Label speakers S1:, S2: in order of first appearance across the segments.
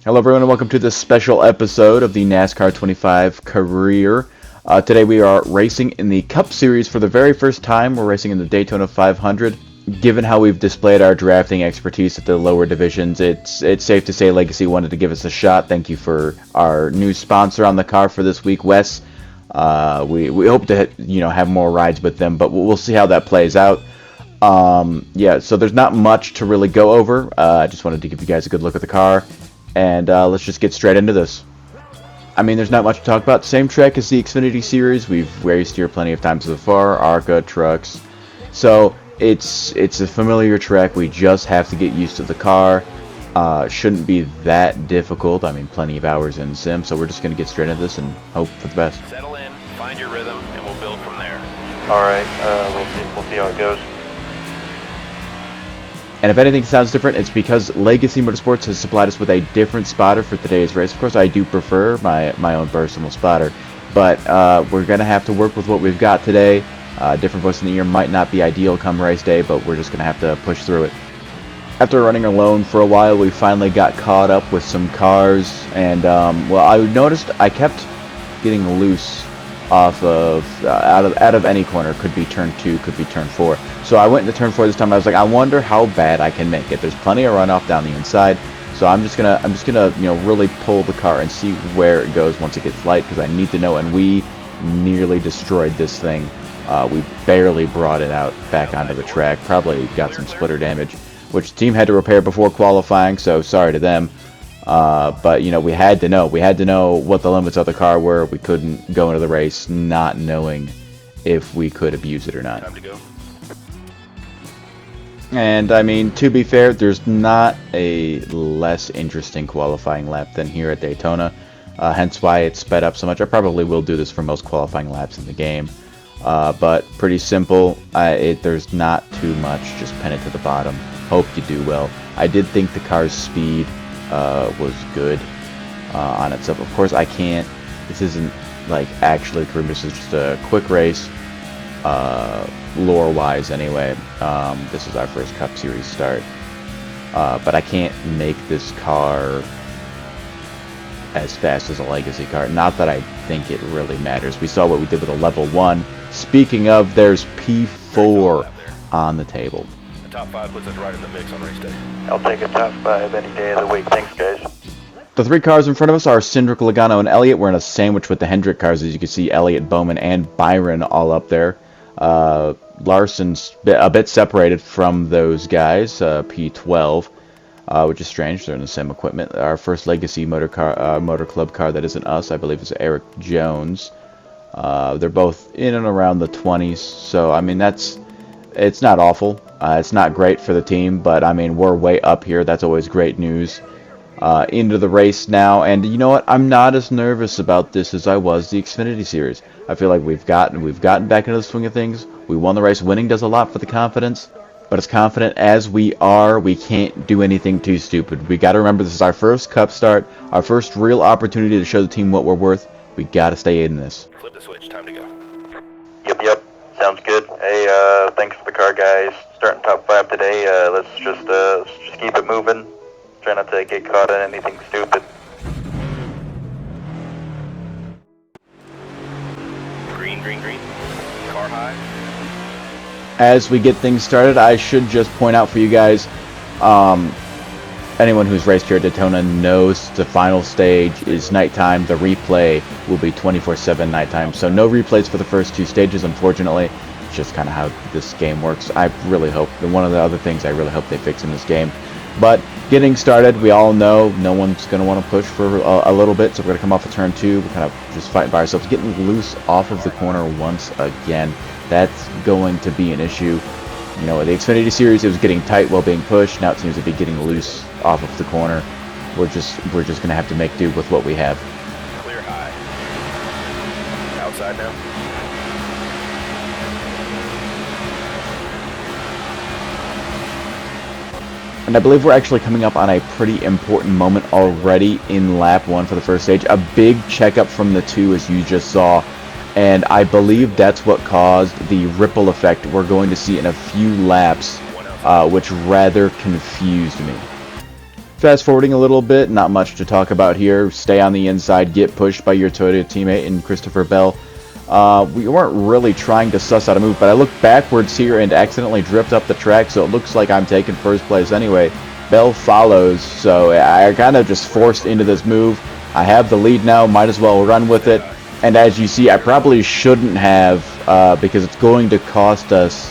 S1: Hello everyone and welcome to this special episode of the NASCAR 25 career. Today we are racing in the Cup Series for the very first time. We're racing in the Daytona 500. Given how we've displayed our drafting expertise at the lower divisions, it's safe to say Legacy wanted to give us a shot. Thank you for our new sponsor on the car for this week, Wes. We hope to have more rides with them, but we'll see how that plays out. Yeah, so there's not much to really go over. I just wanted to give you guys a good look at the car. And let's just get straight into this. I mean, there's not much to talk about. Same track as the Xfinity Series. We've raced here plenty of times before. ARCA, trucks. So it's a familiar track. We just have to get used to the car. Shouldn't be that difficult. I mean, plenty of hours in sim. So we're just going to get straight into this and hope for the best.
S2: Settle in, find your rhythm, and we'll build from there.
S3: All right, we'll see how it goes.
S1: And if anything sounds different, it's because Legacy Motorsports has supplied us with a different spotter for today's race. Of course, I do prefer my own personal spotter, but we're going to have to work with what we've got today. Different voice in the ear might not be ideal come race day, but we're just going to have to push through it. After running alone for a while, we finally got caught up with some cars, and well, I noticed I kept getting loose off of out of any corner. Could be turn 2, could be turn 4. So I went into turn 4 this time. I was like, I wonder how bad I can make it. There's plenty of runoff down the inside, so I'm just gonna really pull the car and see where it goes once it gets light, because I need to know. And we nearly destroyed this thing. We barely brought it out back onto the track. Probably got some splitter damage, which the team had to repair before qualifying. So sorry to them. But we had to know. We had to know what the limits of the car were. We couldn't go into the race not knowing if we could abuse it or not.
S2: Time to go.
S1: And I mean, to be fair, there's not a less interesting qualifying lap than here at Daytona. Hence why it's sped up so much. I probably will do this for most qualifying laps in the game. But pretty simple. There's not too much. Just pin it to the bottom. Hope you do well. I did think the car's speed was good on itself. Of course, I can't. This isn't like actually career. This is just a quick race, lore-wise anyway. This is our first Cup Series start, but I can't make this car as fast as a Legacy car. Not that I think it really matters. We saw what we did with a level 1. Speaking of, there's P4 on the table.
S2: The top 5 puts us right in the mix on race day.
S3: I'll take a top 5 any day of the week. Thanks, guys.
S1: The 3 cars in front of us are Cindric, Logano, and Elliott. We're in a sandwich with the Hendrick cars. As you can see, Elliott, Bowman, and Byron all up there. Larson's a bit separated from those guys, P12, which is strange. They're in the same equipment. Our first Legacy Motor Club car that isn't us, I believe, is Eric Jones. They're both in and around the 20s, so I mean it's not awful. It's not great for the team, but I mean we're way up here. That's always great news. Into the race now, and you know what? I'm not as nervous about this as I was the Xfinity Series. I feel like we've gotten back into the swing of things. We won the race. Winning does a lot for the confidence, but as confident as we are, we can't do anything too stupid. We got to remember this is our first Cup start, our first real opportunity to show the team what we're worth. We got to stay in this.
S2: Flip the switch. Time to go.
S3: Yep. Sounds good. Hey, thanks for the car, guys. Starting top 5 today. Let's just keep it moving. Try not to get caught in anything stupid.
S2: Green. Car high.
S1: As we get things started, I should just point out for you guys, anyone who's raced here at Daytona knows the final stage is nighttime. The replay will be 24/7 nighttime, so no replays for the first 2 stages, unfortunately. It's just kind of how this game works. I really hope, one of the other things I really hope they fix in this game. But getting started, we all know no one's going to want to push for a little bit, so we're going to come off of turn 2. We're kind of just fighting by ourselves, getting loose off of the corner once again. That's going to be an issue. The Xfinity Series, it was getting tight while being pushed. Now it seems to be getting loose off of the corner. We're just going to have to make do with what we have.
S2: Clear high. Outside now.
S1: And I believe we're actually coming up on a pretty important moment already in lap 1 for the first stage. A big checkup from the 2, as you just saw. And I believe that's what caused the ripple effect we're going to see in a few laps, which rather confused me. fast forwarding a little bit, not much to talk about here. Stay on the inside, get pushed by your Toyota teammate and Christopher Bell. We weren't really trying to suss out a move, but I looked backwards here and accidentally drift up the track, so it looks like I'm taking first place anyway. Bell follows, so I kind of just forced into this move. I have the lead now, might as well run with it. And as you see, I probably shouldn't have, because it's going to cost us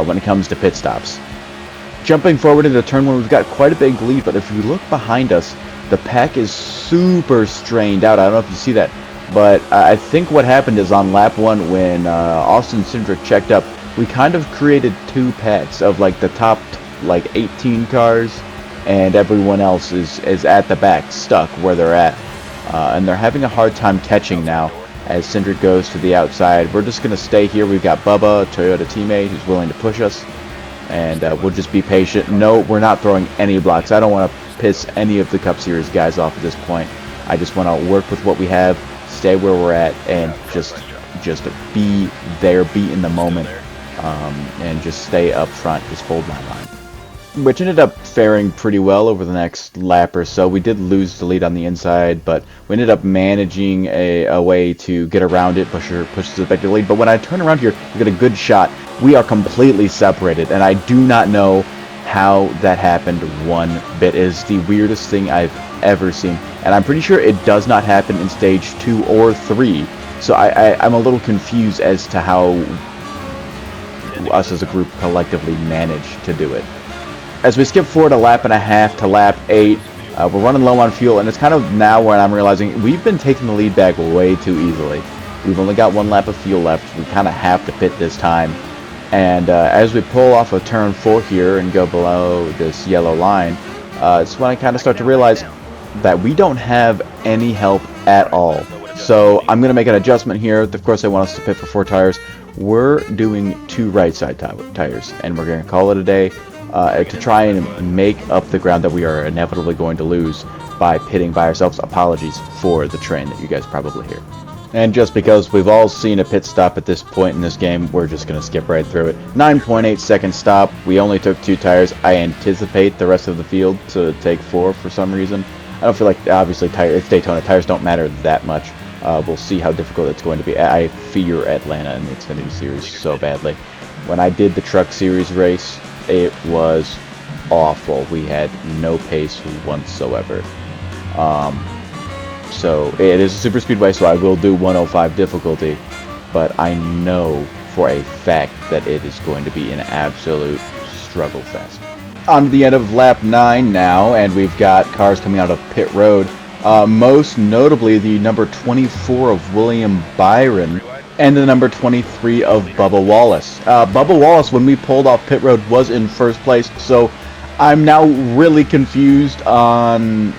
S1: when it comes to pit stops. Jumping forward into turn 1, we've got quite a big lead, but if you look behind us, the pack is super strained out. I don't know if you see that, but I think what happened is on lap 1 when Austin Cindric checked up, we kind of created two packs of like the top like 18 cars, and everyone else is at the back, stuck where they're at. And they're having a hard time catching now as Cindric goes to the outside. We're just going to stay here. We've got Bubba, a Toyota teammate, who's willing to push us. And we'll just be patient. No, we're not throwing any blocks. I don't want to piss any of the Cup Series guys off at this point. I just want to work with what we have, stay where we're at, and just be there, be in the moment, and just stay up front, just hold my line. Which ended up faring pretty well over the next lap or so. We did lose the lead on the inside, but we ended up managing a way to get around it, push us back to the lead. But when I turn around here, we get a good shot. We are completely separated, and I do not know how that happened one bit. It is the weirdest thing I've ever seen, and I'm pretty sure it does not happen in stage 2 or 3. So I'm a little confused as to how us as a group collectively managed to do it. As we skip forward a lap and a half to lap 8, we're running low on fuel, and it's kind of now where I'm realizing we've been taking the lead back way too easily. We've only got 1 lap of fuel left. We kind of have to pit this time. And as we pull off of turn 4 here and go below this yellow line, it's when I kind of start to realize that we don't have any help at all. So I'm going to make an adjustment here. Of course, they want us to pit for 4 tires. We're doing 2 right side tires, and we're going to call it a day. To try and make up the ground that we are inevitably going to lose by pitting by ourselves. Apologies for the train that you guys probably hear. And just because we've all seen a pit stop at this point in this game, we're just going to skip right through it. 9.8 second stop. We only took 2 tires. I anticipate the rest of the field to take 4 for some reason. I don't feel like, obviously, it's Daytona. Tires don't matter that much. We'll see how difficult it's going to be. I fear Atlanta in the Xfinity Series so badly. When I did the Truck Series race, it was awful. We had no pace whatsoever. So it is a super speedway, so I will do 105 difficulty, but I know for a fact that it is going to be an absolute struggle fest. On to the end of lap 9 now, and we've got cars coming out of pit road. Most notably the number 24 of William Byron and the number 23 of Bubba Wallace. Bubba Wallace, when we pulled off pit road, was in first place, so I'm now really confused on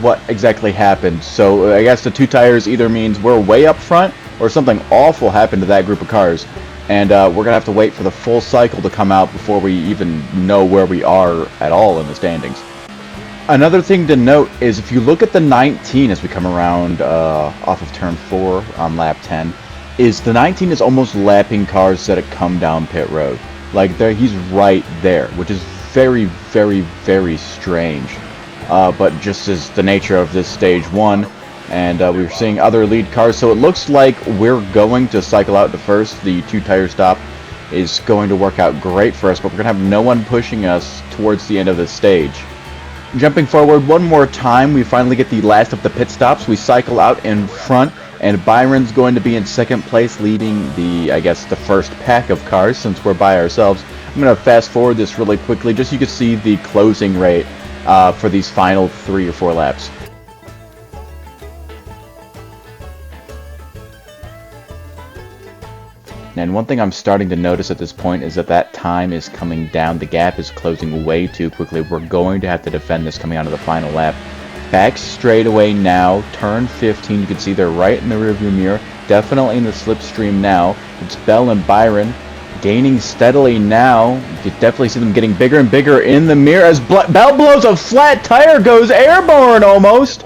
S1: what exactly happened. So I guess the 2 tires either means we're way up front or something awful happened to that group of cars, and we're going to have to wait for the full cycle to come out before we even know where we are at all in the standings. Another thing to note is if you look at the 19 as we come around off of turn 4 on lap 10, is the 19 is almost lapping cars that have come down pit road. Like he's right there, which is very, very, very strange. But just as the nature of this stage 1, and we're seeing other lead cars, so it looks like we're going to cycle out to first. The 2 tire stop is going to work out great for us, but we're going to have no one pushing us towards the end of the stage. Jumping forward one more time, we finally get the last of the pit stops. We cycle out in front, and Byron's going to be in second place, leading the first pack of cars since we're by ourselves. I'm going to fast forward this really quickly just so you can see the closing rate for these final 3 or 4 laps. And one thing I'm starting to notice at this point is that time is coming down. The gap is closing way too quickly. We're going to have to defend this coming out of the final lap. Back straightaway now, turn 15. You can see they're right in the rearview mirror. Definitely in the slipstream now. It's Bell and Byron gaining steadily now. You can definitely see them getting bigger and bigger in the mirror as Bell blows a flat tire, goes airborne almost.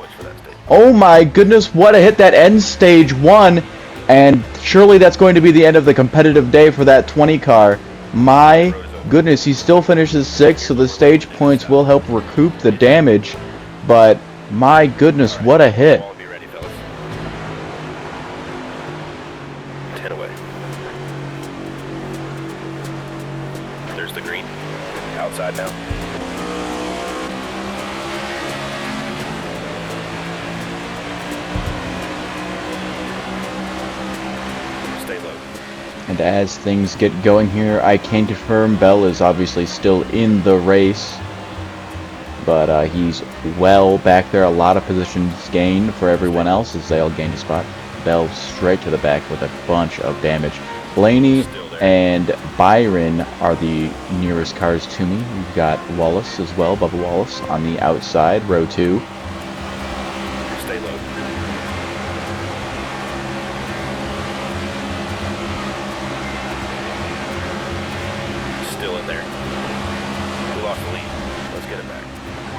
S1: Oh my goodness, what a hit. That ends stage 1. And surely that's going to be the end of the competitive day for that 20 car. My goodness, he still finishes 6th, so the stage points will help recoup the damage. But my goodness, what a hit.
S2: All be ready, fellas. 10 away. There's the green. Outside now. Stay low.
S1: And as things get going here, I can confirm Bell is obviously still in the race. But he's well back there. A lot of positions gained for everyone else as they all gained a spot. Bell straight to the back with a bunch of damage. Blaney and Byron are the nearest cars to me. We've got Wallace as well, Bubba Wallace, on the outside, row 2.
S2: Stay low. Still in there. We lost the lead. Let's get it back.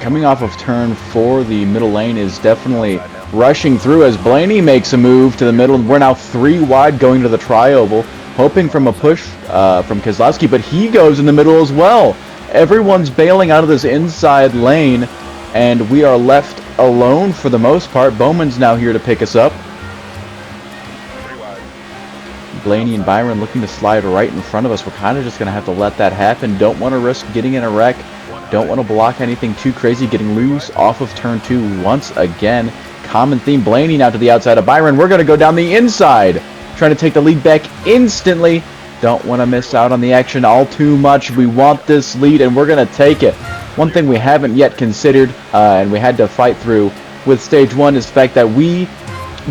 S1: Coming off of turn 4, the middle lane is definitely rushing through as Blaney makes a move to the middle. We're now 3 wide going to the tri-oval, hoping from a push from Keselowski, but he goes in the middle as well. Everyone's bailing out of this inside lane, and we are left alone for the most part. Bowman's now here to pick us up.
S2: 3 wide.
S1: Blaney and Byron looking to slide right in front of us. We're kind of just going to have to let that happen. Don't want to risk getting in a wreck. Don't want to block anything too crazy. Getting loose off of turn 2 once again. Common theme. Blaney now to the outside of Byron. We're going to go down the inside. Trying to take the lead back instantly. Don't want to miss out on the action all too much. We want this lead and we're going to take it. One thing we haven't yet considered and we had to fight through with stage 1 is the fact that we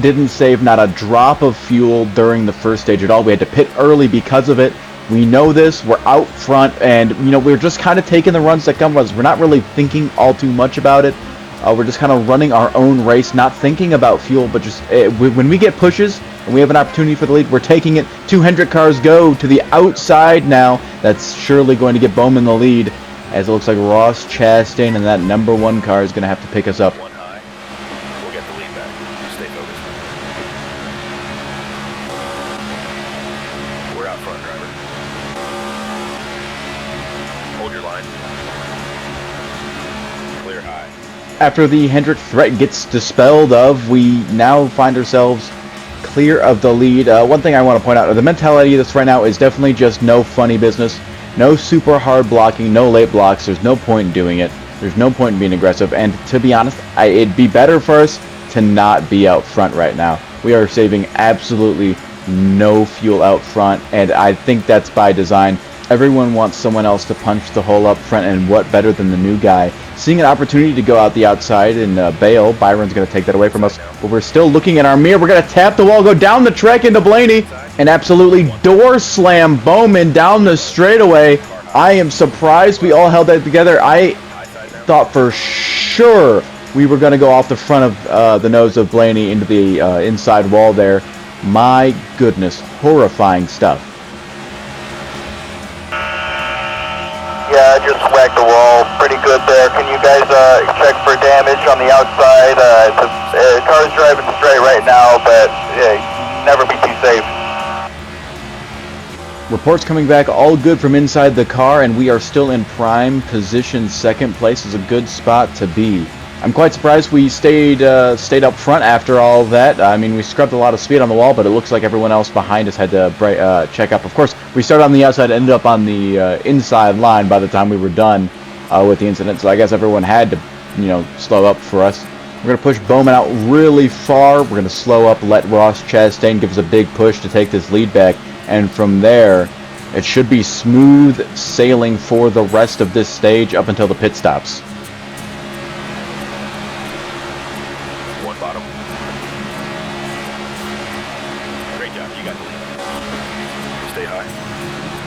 S1: didn't save not a drop of fuel during the first stage at all. We had to pit early because of it. We know this. We're out front, and we're just kind of taking the runs that come with us. We're not really thinking all too much about it. We're just kind of running our own race, not thinking about fuel, but just when we get pushes and we have an opportunity for the lead, we're taking it. 200 cars go to the outside now. That's surely going to get Bowman the lead, as it looks like Ross Chastain and that number 1 car is going to have to pick us up.
S2: 1 high. We'll get the lead back. Stay focused. We're out front, driver. Hold your line. Clear high.
S1: After the Hendrick threat gets dispelled of, we now find ourselves clear of the lead. One thing I want to point out, the mentality of this right now is definitely just no funny business. No super hard blocking, no late blocks. There's no point in doing it. There's no point in being aggressive. And to be honest, it'd be better for us to not be out front right now. We are saving absolutely no fuel out front, and I think that's by design. Everyone wants someone else to punch the hole up front, and what better than the new guy? Seeing an opportunity to go out the outside and bail, Byron's going to take that away from us, but we're still looking at our mirror. We're going to tap the wall, go down the track into Blaney, and absolutely door slam Bowman down the straightaway. I am surprised we all held that together. I thought for sure we were going to go off the front of the nose of Blaney into the inside wall there. My goodness, horrifying stuff.
S3: Yeah, I just whacked the wall pretty good there. Can you guys check for damage on the outside? The car's driving straight right now, but never be too safe.
S1: Reports coming back all good from inside the car, and we are still in prime position. 2nd place is a good spot to be. I'm quite surprised we stayed up front after all that. I mean, we scrubbed a lot of speed on the wall, but it looks like everyone else behind us had to check up. Of course, we started on the outside, ended up on the inside line by the time we were done with the incident. So I guess everyone had to, slow up for us. We're going to push Bowman out really far. We're going to slow up, let Ross Chastain give us a big push to take this lead back. And from there, it should be smooth sailing for the rest of this stage up until the pit stops.
S2: 1 bottom. Great job. You got the lead. Stay high.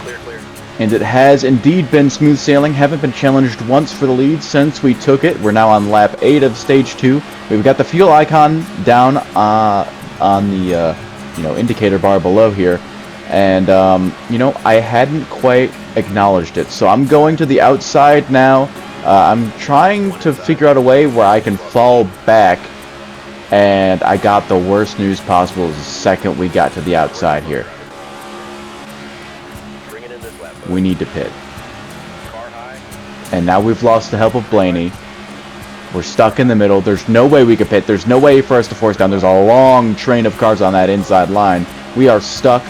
S2: Clear, clear.
S1: And it has indeed been smooth sailing. Haven't been challenged once for the lead since we took it. We're now on lap 8 of stage 2. We've got the fuel icon down on the indicator bar below here. And, I hadn't quite acknowledged it. So I'm going to the outside now. I'm trying to figure out a way where I can fall back. And I got the worst news possible the second we got to the outside here.
S2: Bring it in this lap.
S1: We need to pit. And now we've lost the help of Blaney. We're stuck in the middle. There's no way we could pit. There's no way for us to force down. There's a long train of cars on that inside line. We are stuck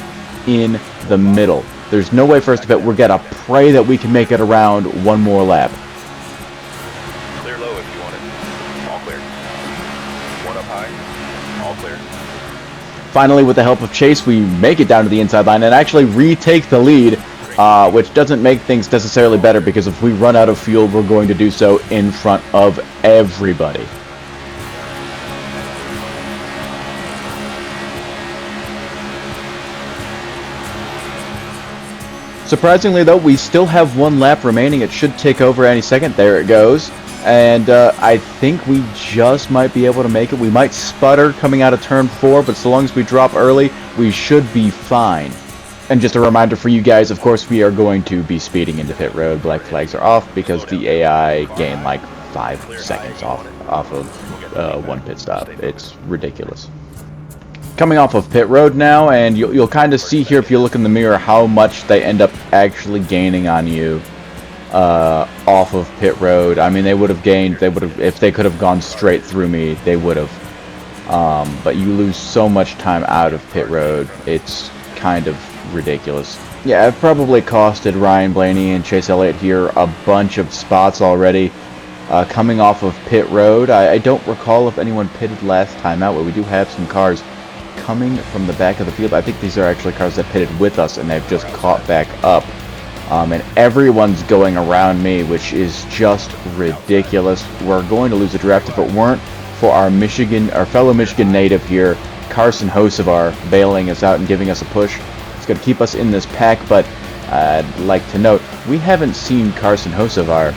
S1: in the middle. There's no way for us to pit. We're going to pray that we can make it around one more lap.
S2: Clear low if you want it. All clear. One up high. All clear.
S1: Finally, with the help of Chase, we make it down to the inside line and actually retake the lead, which doesn't make things necessarily better because if we run out of fuel, we're going to do so in front of everybody. Surprisingly, though, we still have one lap remaining. It should take over any second. There it goes. And I think we just might be able to make it. We might sputter coming out of turn 4, but so long as we drop early, we should be fine. And just a reminder for you guys, of course, we are going to be speeding into pit road. Black flags are off because the AI gained like 5 seconds off of one pit stop. It's ridiculous. Coming off of pit road now, and you'll kind of see here if you look in the mirror how much they end up actually gaining on you off of pit road. I mean, they would have gained, if they could have gone straight through me, they would have. But you lose so much time out of pit road, it's kind of ridiculous. Yeah, I've probably costed Ryan Blaney and Chase Elliott here a bunch of spots already. Coming off of pit road, I don't recall if anyone pitted last time out, but we do have some cars coming from the back of the field. I think these are actually cars that pitted with us and they've just caught back up. And everyone's going around me, which is just ridiculous. We're going to lose the draft if it weren't for our fellow Michigan native here, Carson Hocevar, bailing us out and giving us a push. It's going to keep us in this pack, but I'd like to note, we haven't seen Carson Hocevar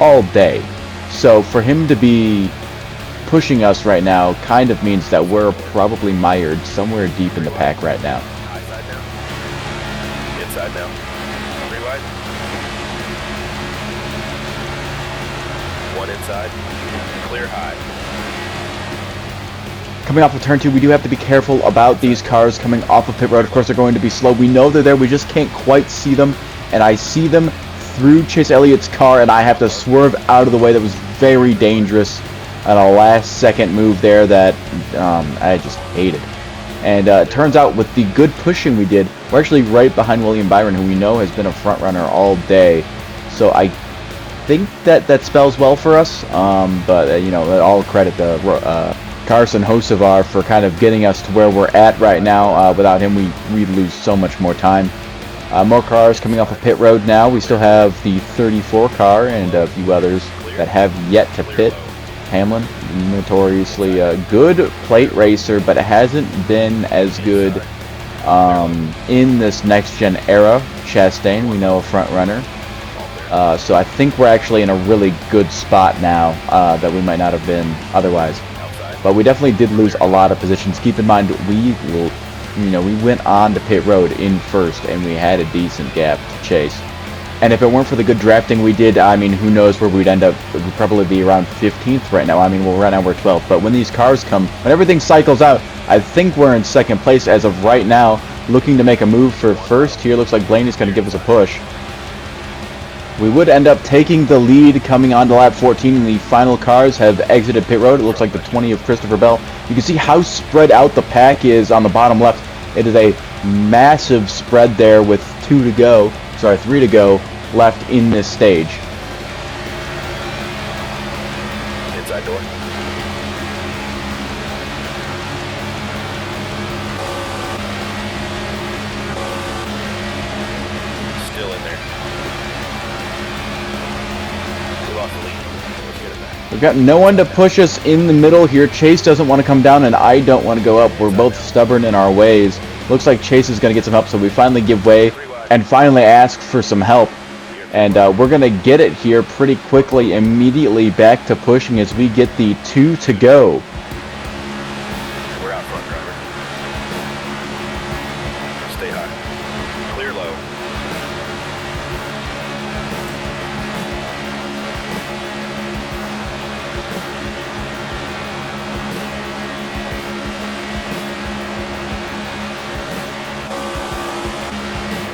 S1: all day. So for him to be pushing us right now kind of means that we're probably mired somewhere deep in the pack right now.
S2: Outside now. Inside now. 3 wide. 1 inside. Clear high.
S1: Coming off of turn 2, we do have to be careful about these cars coming off of pit road. Of course, they're going to be slow. We know they're there. We just can't quite see them. And I see them through Chase Elliott's car, and I have to swerve out of the way. That was very dangerous. And a last-second move there that I just hated. And it turns out with the good pushing we did, we're actually right behind William Byron, who we know has been a front runner all day. So I think that spells well for us. But you know, all credit to Carson Hocevar for kind of getting us to where we're at right now. Without him, we'd lose so much more time. More cars coming off of pit road now. We still have the 34 car and a few others that have yet to pit. Hamlin, notoriously a good plate racer, but it hasn't been as good in this next-gen era. Chastain, we know, a front runner. So I think we're actually in a really good spot now that we might not have been otherwise. But we definitely did lose a lot of positions. Keep in mind, we went on to pit road in first, and we had a decent gap to chase. And if it weren't for the good drafting we did, I mean, who knows where we'd end up. We'd probably be around 15th right now. I mean, well, right now we're 12th. But when these cars come, when everything cycles out, I think we're in second place as of right now, looking to make a move for first here. Looks like Blaney's going to give us a push. We would end up taking the lead coming on to lap 14, and the final cars have exited pit road. It looks like the 20 of Christopher Bell. You can see how spread out the pack is on the bottom left. It is a massive spread there with 3 to go left in this stage.
S2: Inside door. Still in there. We lost the lead. Let's get it back.
S1: We've got no one to push us in the middle here. Chase doesn't want to come down, and I don't want to go up. We're both stubborn in our ways. Looks like Chase is going to get some help, so we finally give way and finally ask for some help. And we're going to get it here pretty quickly, immediately back to pushing as we get the 2 to go.
S2: We're out front, driver. Stay high. Clear low.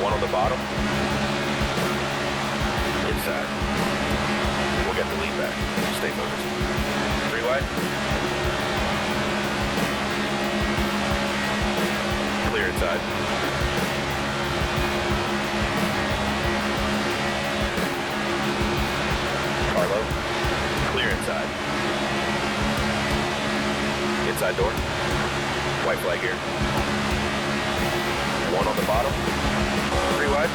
S2: One on the bottom. Inside. Inside door. White flag here. One on the bottom. 3 wide.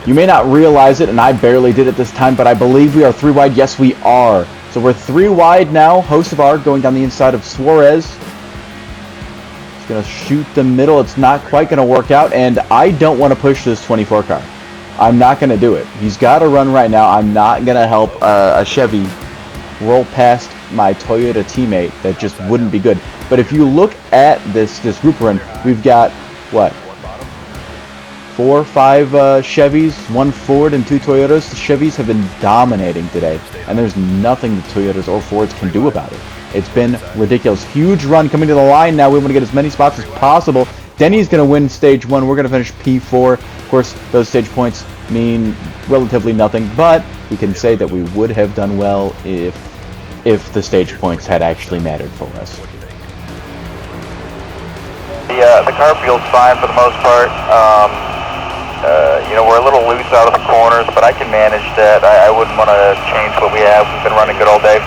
S1: You may not realize it, and I barely did it this time, but I believe we are 3 wide. Yes, we are. So we're 3 wide now. Hocevar going down the inside of Suarez. He's going to shoot the middle. It's not quite going to work out, and I don't want to push this 24 car. I'm not going to do it. He's got to run right now. I'm not going to help a Chevy roll past my Toyota teammate. That just wouldn't be good. But if you look at this group we're in, we've got, what, 4 or 5 Chevys, 1 Ford, and 2 Toyotas. The Chevys have been dominating today, and there's nothing the Toyotas or Fords can do about it. It's been ridiculous. Huge run coming to the line now. We want to get as many spots as possible. Denny's going to win stage 1. We're going to finish P4. Of course, those stage points mean relatively nothing, but we can say that we would have done well if the stage points had actually mattered for us.
S3: The car feels fine for the most part. You know, we're a little loose out of the corners, but I can manage that. I wouldn't want to change what we have. We've been running good all day.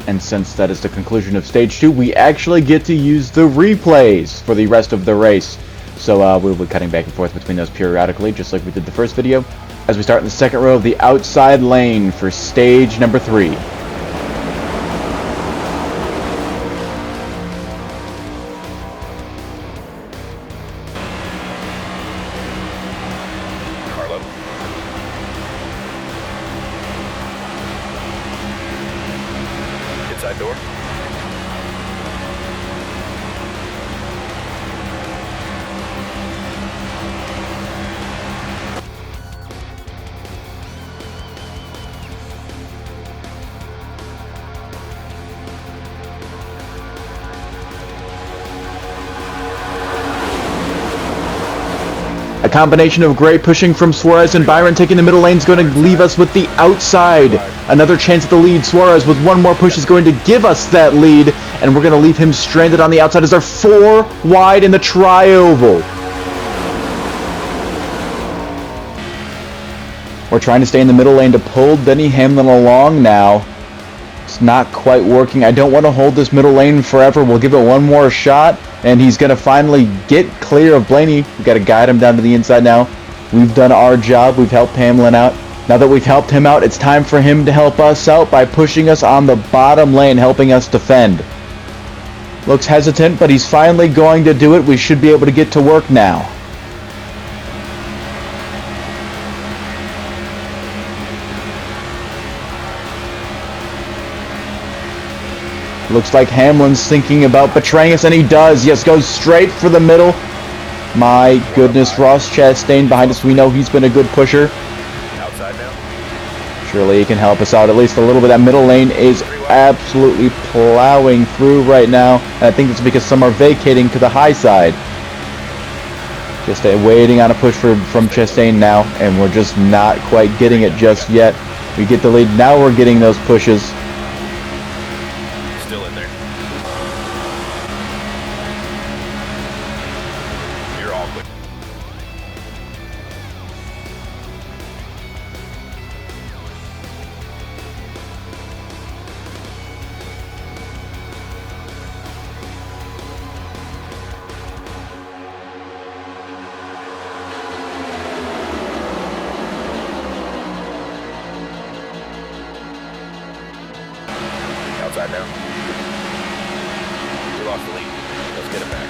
S1: And since that is the conclusion of stage 2, we actually get to use the replays for the rest of the race. So we'll be cutting back and forth between those periodically, just like we did the first video, as we start in the second row of the outside lane for stage number 3.
S2: Inside door.
S1: A combination of great pushing from Suarez and Byron taking the middle lane is going to leave us with the outside. Another chance at the lead. Suarez with one more push is going to give us that lead, and we're going to leave him stranded on the outside as they're 4 wide in the tri-oval. We're trying to stay in the middle lane to pull Denny Hamlin along now. It's not quite working. I don't want to hold this middle lane forever. We'll give it one more shot, and he's going to finally get clear of Blaney. We've got to guide him down to the inside now. We've done our job. We've helped Hamlin out. Now that we've helped him out, it's time for him to help us out by pushing us on the bottom lane, helping us defend. Looks hesitant, but he's finally going to do it. We should be able to get to work now. Looks like Hamlin's thinking about betraying us, and he does. Yes, goes straight for the middle. My goodness, Ross Chastain behind us. We know he's been a good pusher.
S2: Outside now.
S1: Surely he can help us out at least a little bit. That middle lane is absolutely plowing through right now, and I think it's because some are vacating to the high side. Just waiting on a push from Chastain now, and we're just not quite getting it just yet. We get the lead. Now we're getting those pushes.
S2: Still in there. You're all quick. Outside now. We lost the lead. Let's get it back.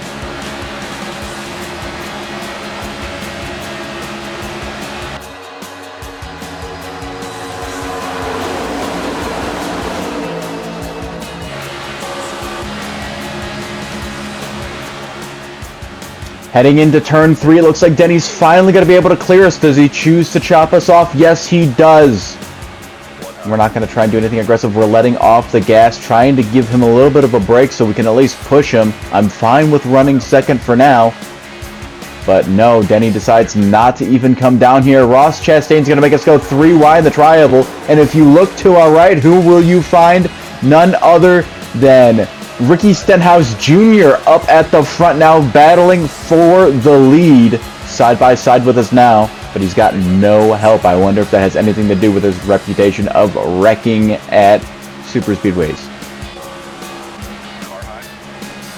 S1: Heading into turn 3, it looks like Denny's finally going to be able to clear us. Does he choose to chop us off? Yes, he does. We're not going to try and do anything aggressive. We're letting off the gas, trying to give him a little bit of a break so we can at least push him. I'm fine with running second for now. But no, Denny decides not to even come down here. Ross Chastain's going to make us go 3 wide in the tri-oval. And if you look to our right, who will you find? None other than Ricky Stenhouse Jr. up at the front now, battling for the lead. Side by side with us now. but he's got no help. I wonder if that has anything to do with his reputation of wrecking at super speedways.
S2: Car high.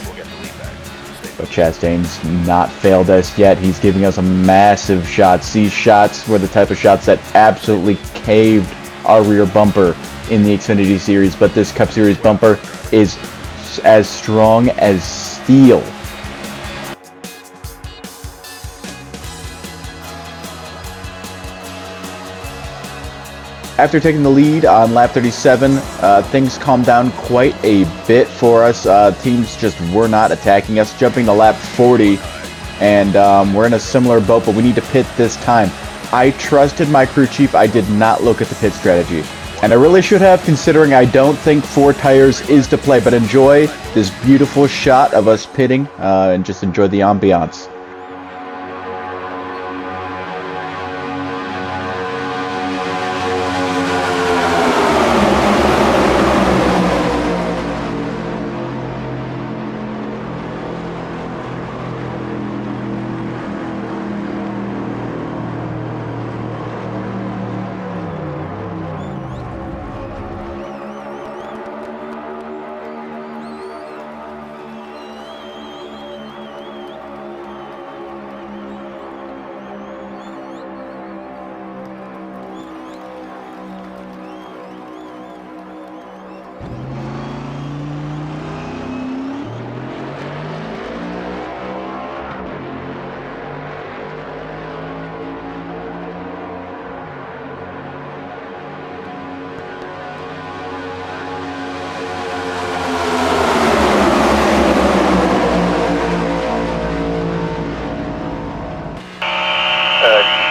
S2: We'll get the lead back. Stay
S1: But Chastain's not failed us yet. He's giving us a massive shots. These shots were the type of shots that absolutely caved our rear bumper in the Xfinity Series, but this Cup Series bumper is as strong as steel. After taking the lead on lap 37, things calmed down quite a bit for us. Teams just were not attacking us, jumping to lap 40, and we're in a similar boat, but we need to pit this time. I trusted my crew chief. I did not look at the pit strategy, and I really should have, considering I don't think 4 tires is to play, but enjoy this beautiful shot of us pitting and just enjoy the ambiance.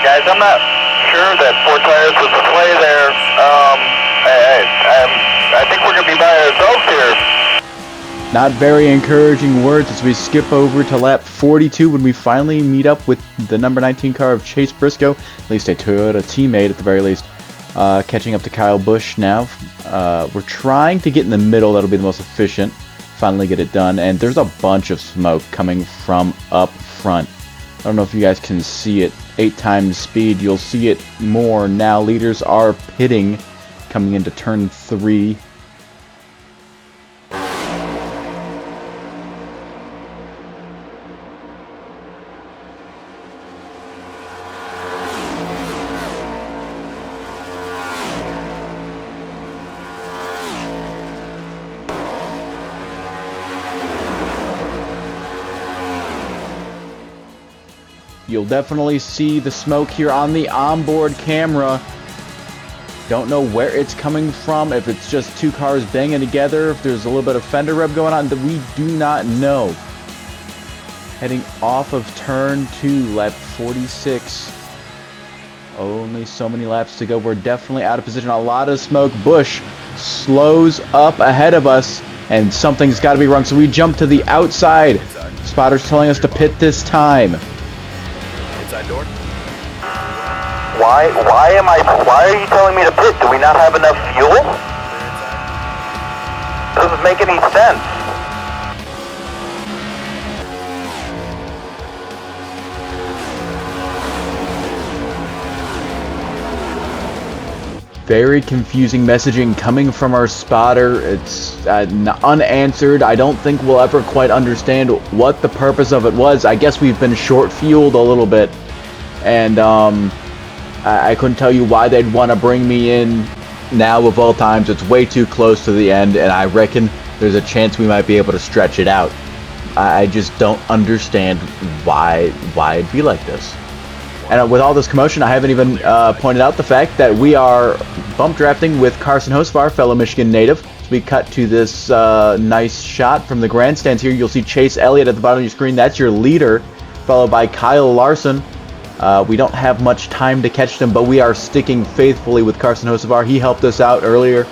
S3: Guys, I'm not sure that 4 tires was the play there. I think we're going to be by ourselves here.
S1: Not very encouraging words as we skip over to lap 42 when we finally meet up with the number 19 car of Chase Briscoe, at least a Toyota teammate at the very least, catching up to Kyle Busch now. We're trying to get in the middle. That'll be the most efficient. Finally get it done, and there's a bunch of smoke coming from up front. I don't know if you guys can see it. 8 times speed, you'll see it more now. Leaders are pitting coming into turn 3. You'll definitely see the smoke here on the onboard camera. Don't know where it's coming from, if it's just 2 cars banging together, if there's a little bit of fender rub going on, that we do not know. Heading off of turn 2, lap 46. Only so many laps to go. We're definitely out of position. A lot of smoke. Busch slows up ahead of us, and something's got to be wrong. So we jump to the outside. Spotter's telling us to pit this time.
S2: Inside door.
S3: Why are you telling me to pit? Do we not have enough fuel? Doesn't make any sense.
S1: Very confusing messaging coming from our spotter. It's unanswered. I don't think we'll ever quite understand what the purpose of it was. I guess we've been short fueled a little bit, and I couldn't tell you why they'd want to bring me in now of all times. It's way too close to the end, and I reckon there's a chance we might be able to stretch it out. I just don't understand why it'd be like this. And with all this commotion, I haven't even pointed out the fact that we are bump drafting with Carson Hocevar, fellow Michigan native. So we cut to this nice shot from the grandstands here. You'll see Chase Elliott at the bottom of your screen. That's your leader, followed by Kyle Larson. We don't have much time to catch them, but we are sticking faithfully with Carson Hocevar. He helped us out earlier,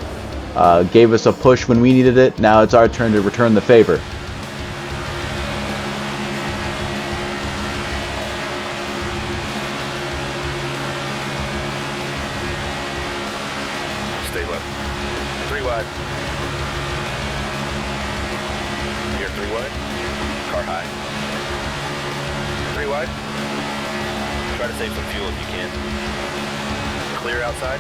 S1: gave us a push when we needed it. Now it's our turn to return the favor.
S2: Stay left. 3 wide. Here, 3 wide. Car high. 3 wide. Try Try to save some fuel if you can. Clear outside.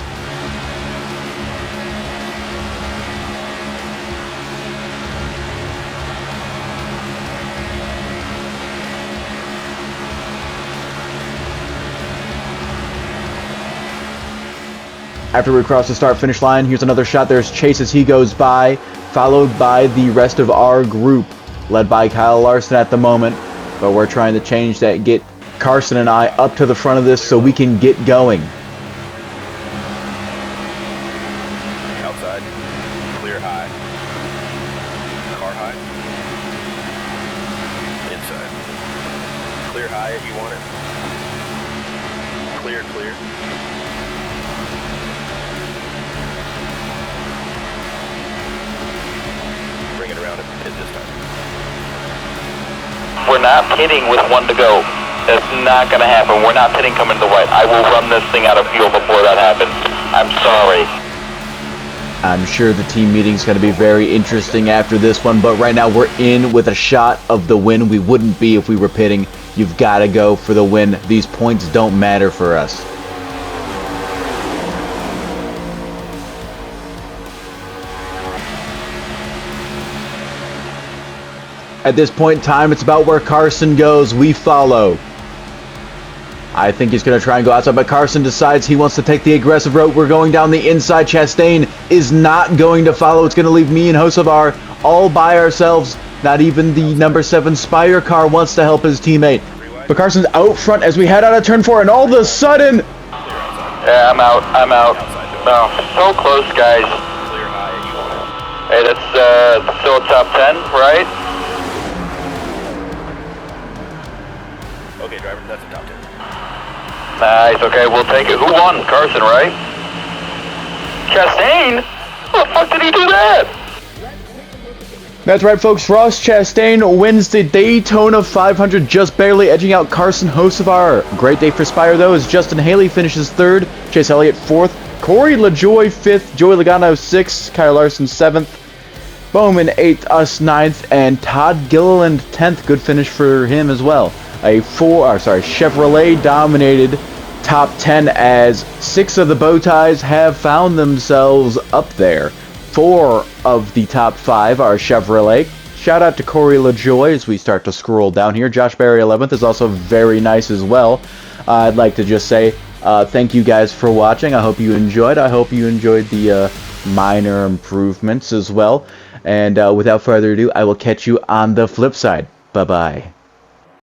S1: After we cross the start-finish line, here's another shot. There's Chase as he goes by, followed by the rest of our group, led by Kyle Larson at the moment. But we're trying to change that, get Carson and I up to the front of this so we can get going.
S2: Outside. Clear high. Car high. Inside. Clear high if you want it. Clear, clear. Bring it around and hit this time.
S3: We're not pitting with 1 to go. That's not going to happen. We're not pitting coming to the white. I will run this thing out of fuel before that happens. I'm sorry.
S1: I'm sure the team meeting's going to be very interesting after this one, but right now we're in with a shot of the win. We wouldn't be if we were pitting. You've got to go for the win. These points don't matter for us. At this point in time, it's about where Carson goes. We follow. I think he's going to try and go outside, but Carson decides he wants to take the aggressive route. We're going down the inside. Chastain is not going to follow. It's going to leave me and Hocevar all by ourselves. Not even the number 7 Spire car wants to help his teammate. But Carson's out front as we head out of turn 4, and all of a sudden...
S3: Yeah, I'm out. No, so close, guys. Hey, that's still a top 10, right?
S2: Okay, driver, that's a top 10.
S3: Nice, okay, we'll take it. Who won? Carson, right? Chastain? How the fuck did he do that?
S1: That's right, folks. Ross Chastain wins the Daytona 500, just barely edging out Carson Hocevar. Great day for Spire, though, as Justin Haley finishes 3rd, Chase Elliott 4th, Corey LaJoy 5th, Joey Logano 6th, Kyle Larson 7th, Bowman 8th, us 9th, and Todd Gilliland 10th. Good finish for him as well. A Chevrolet dominated top 10 as 6 of the bow ties have found themselves up there. 4 of the top 5 are Chevrolet. Shout out to Corey LaJoy as we start to scroll down here. Josh Berry 11th is also very nice as well. I'd like to just say thank you guys for watching. I hope you enjoyed. I hope you enjoyed the minor improvements as well. And without further ado, I will catch you on the flip side. Bye-bye.